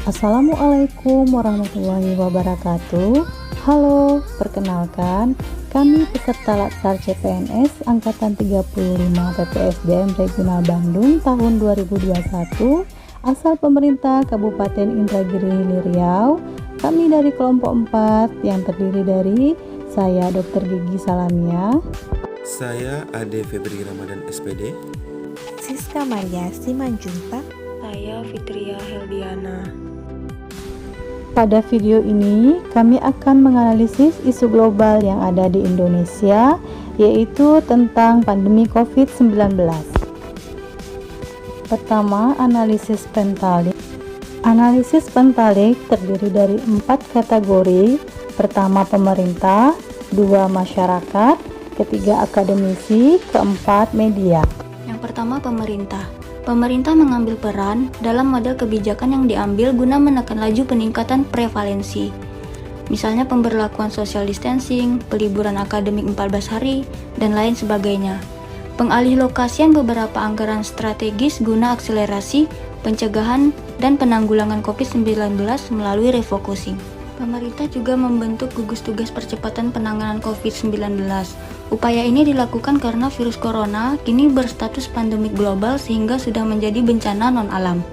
Assalamualaikum warahmatullahi wabarakatuh. Halo, perkenalkan kami peserta Latsar CPNS Angkatan 35 PPSDM Regional Bandung tahun 2021 asal pemerintah Kabupaten Indragiri Riau. Kami dari kelompok 4 yang terdiri dari saya Dr. Gigi Salamia, saya Ade Febri Ramadan SPD, Siska Maria Simanjuntak, saya Fitria Heldiana. Pada video ini, kami akan menganalisis isu global yang ada di Indonesia, yaitu tentang pandemi COVID-19. Pertama, analisis Pentalik. Analisis Pentalik terdiri dari 4 kategori. Pertama, pemerintah, 2 masyarakat, ketiga akademisi, keempat media. Yang pertama, pemerintah. Pemerintah mengambil peran dalam model kebijakan yang diambil guna menekan laju peningkatan prevalensi. Misalnya pemberlakuan social distancing, peliburan akademik 14 hari, dan lain sebagainya. Pengalih-lokasian beberapa anggaran strategis guna akselerasi, pencegahan, dan penanggulangan COVID-19 melalui refocusing. Pemerintah juga membentuk gugus tugas percepatan penanganan COVID-19. Upaya ini dilakukan karena virus corona kini berstatus pandemik global sehingga sudah menjadi bencana non-alam.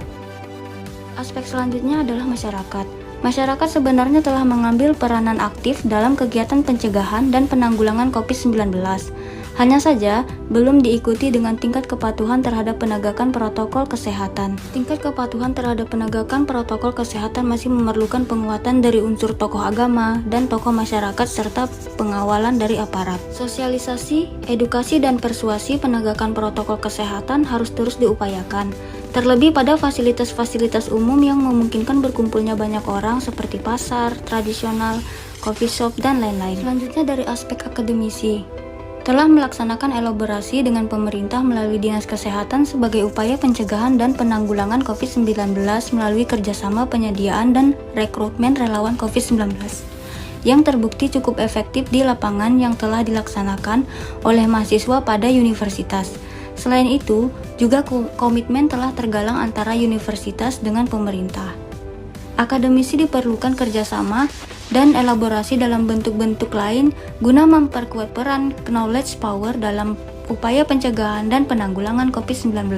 Aspek selanjutnya adalah masyarakat. Masyarakat sebenarnya telah mengambil peranan aktif dalam kegiatan pencegahan dan penanggulangan COVID-19. Hanya saja, belum diikuti dengan tingkat kepatuhan terhadap penegakan protokol kesehatan. Tingkat kepatuhan terhadap penegakan protokol kesehatan masih memerlukan penguatan dari unsur tokoh agama dan tokoh masyarakat serta pengawalan dari aparat. Sosialisasi, edukasi, dan persuasi penegakan protokol kesehatan harus terus diupayakan. Terlebih pada fasilitas-fasilitas umum yang memungkinkan berkumpulnya banyak orang seperti pasar, tradisional, coffee shop, dan lain-lain. Selanjutnya dari aspek akademisi. Telah melaksanakan elaborasi dengan pemerintah melalui Dinas Kesehatan sebagai upaya pencegahan dan penanggulangan COVID-19 melalui kerjasama penyediaan dan rekrutmen relawan COVID-19 yang terbukti cukup efektif di lapangan yang telah dilaksanakan oleh mahasiswa pada universitas. Selain itu, juga komitmen telah tergalang antara universitas dengan pemerintah. Akademisi diperlukan kerjasama dan elaborasi dalam bentuk-bentuk lain guna memperkuat peran knowledge power dalam upaya pencegahan dan penanggulangan COVID-19.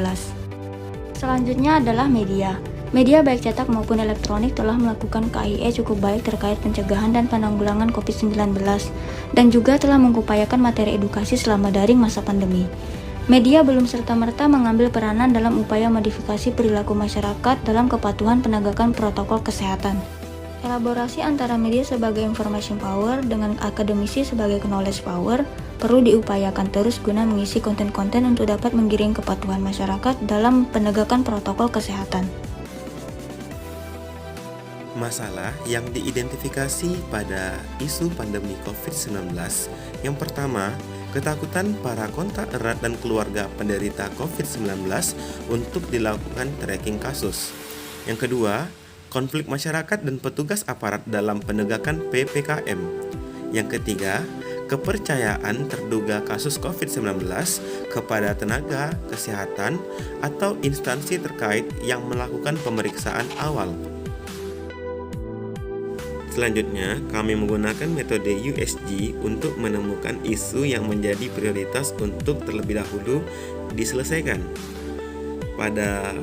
Selanjutnya adalah media. Media baik cetak maupun elektronik telah melakukan KIE cukup baik terkait pencegahan dan penanggulangan COVID-19 dan juga telah mengupayakan materi edukasi selama daring masa pandemi. Media belum serta-merta mengambil peranan dalam upaya modifikasi perilaku masyarakat dalam kepatuhan penegakan protokol kesehatan. Elaborasi antara media sebagai information power dengan akademisi sebagai knowledge power perlu diupayakan terus guna mengisi konten-konten untuk dapat menggiring kepatuhan masyarakat dalam penegakan protokol kesehatan. masalah yang diidentifikasi pada isu pandemi COVID-19. Yang pertama, ketakutan para kontak erat dan keluarga penderita COVID-19 untuk dilakukan tracking kasus. Yang kedua, konflik masyarakat dan petugas aparat dalam penegakan PPKM. Yang ketiga, kepercayaan terduga kasus COVID-19 kepada tenaga kesehatan atau instansi terkait yang melakukan pemeriksaan awal. Selanjutnya, kami menggunakan metode USG untuk menemukan isu yang menjadi prioritas untuk terlebih dahulu diselesaikan. Pada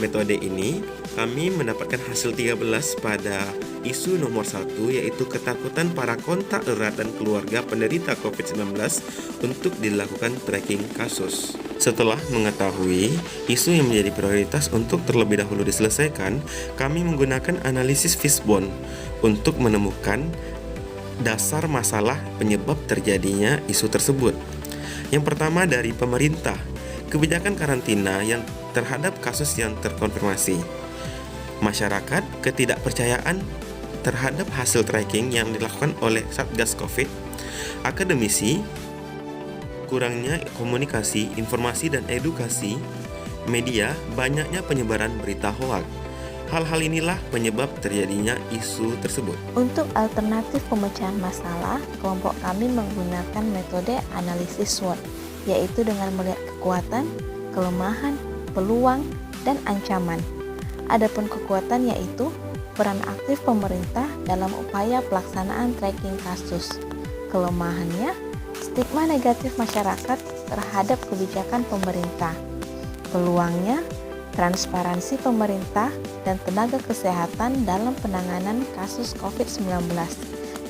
metode ini, kami mendapatkan hasil 13 pada isu nomor 1, yaitu ketakutan para kontak erat dan keluarga penderita COVID-19 untuk dilakukan tracking kasus. Setelah mengetahui isu yang menjadi prioritas untuk terlebih dahulu diselesaikan, kami menggunakan analisis Fishbone untuk menemukan dasar masalah penyebab terjadinya isu tersebut. Yang pertama dari pemerintah, kebijakan karantina yang terhadap kasus yang terkonfirmasi. Masyarakat, ketidakpercayaan terhadap hasil tracking yang dilakukan oleh Satgas Covid. Akademisi, kurangnya komunikasi, informasi dan edukasi. Media, banyaknya penyebaran berita hoaks. Hal-hal inilah penyebab terjadinya isu tersebut. Untuk alternatif pemecahan masalah, kelompok kami menggunakan metode analisis SWOT, yaitu dengan melihat kekuatan, kelemahan, peluang, dan ancaman. Adapun kekuatan yaitu peran aktif pemerintah dalam upaya pelaksanaan tracking kasus. Kelemahannya, stigma negatif masyarakat terhadap kebijakan pemerintah. Peluangnya, transparansi pemerintah dan tenaga kesehatan dalam penanganan kasus COVID-19.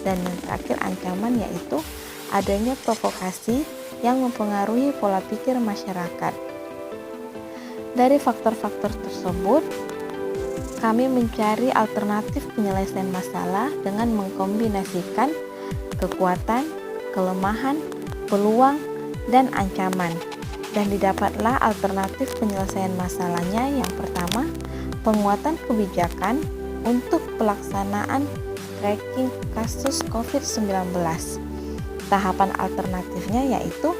Dan yang terakhir ancaman yaitu adanya provokasi yang mempengaruhi pola pikir masyarakat. Dari faktor-faktor tersebut, kami mencari alternatif penyelesaian masalah dengan mengkombinasikan kekuatan, kelemahan, peluang, dan ancaman. Dan didapatlah alternatif penyelesaian masalahnya. Yang pertama, penguatan kebijakan untuk pelaksanaan tracking kasus COVID-19. Tahapan alternatifnya yaitu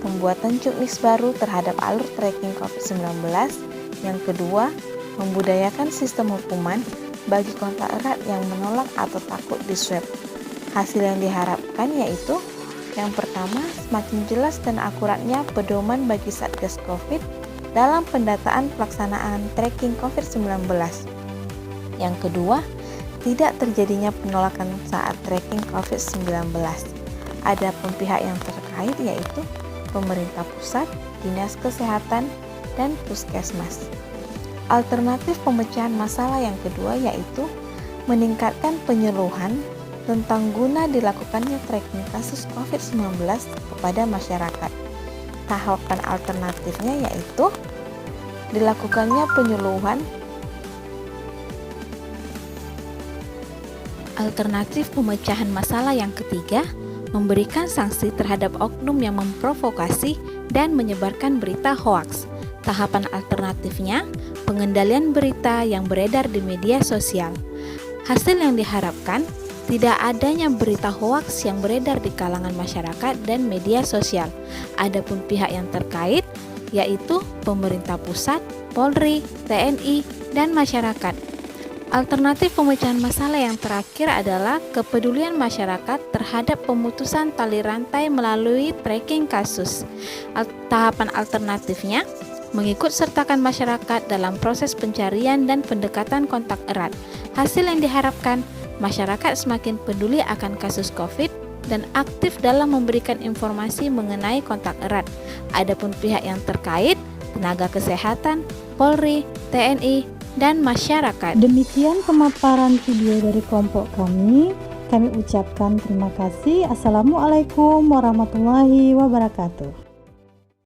pembuatan juknis baru terhadap alur tracking COVID-19. Yang kedua, membudayakan sistem hukuman bagi kontak erat yang menolak atau takut di swab. Hasil yang diharapkan yaitu yang pertama, semakin jelas dan akuratnya pedoman bagi Satgas COVID dalam pendataan pelaksanaan tracking COVID-19. Yang kedua, tidak terjadinya penolakan saat tracking COVID-19. Adapun pihak yang terkait yaitu pemerintah pusat, dinas kesehatan, dan puskesmas. Alternatif pemecahan masalah yang kedua yaitu meningkatkan penyuluhan tentang guna dilakukannya tracking kasus COVID-19 kepada masyarakat. Tahapan alternatifnya yaitu dilakukannya penyuluhan. Alternatif pemecahan masalah yang ketiga, memberikan sanksi terhadap oknum yang memprovokasi dan menyebarkan berita hoaks. Tahapan alternatifnya, pengendalian berita yang beredar di media sosial. Hasil yang diharapkan, tidak adanya berita hoaks yang beredar di kalangan masyarakat dan media sosial. Adapun pihak yang terkait, yaitu pemerintah pusat, Polri, TNI, dan masyarakat. Alternatif pemecahan masalah yang terakhir adalah kepedulian masyarakat terhadap pemutusan tali rantai melalui tracking kasus. Tahapan alternatifnya, mengikut sertakan masyarakat dalam proses pencarian dan pendekatan kontak erat. Hasil yang diharapkan, masyarakat semakin peduli akan kasus COVID dan aktif dalam memberikan informasi mengenai kontak erat. Adapun pihak yang terkait, tenaga kesehatan, Polri, TNI, dan masyarakat. Demikian pemaparan video dari kelompok kami. Kami ucapkan terima kasih. Assalamualaikum warahmatullahi wabarakatuh.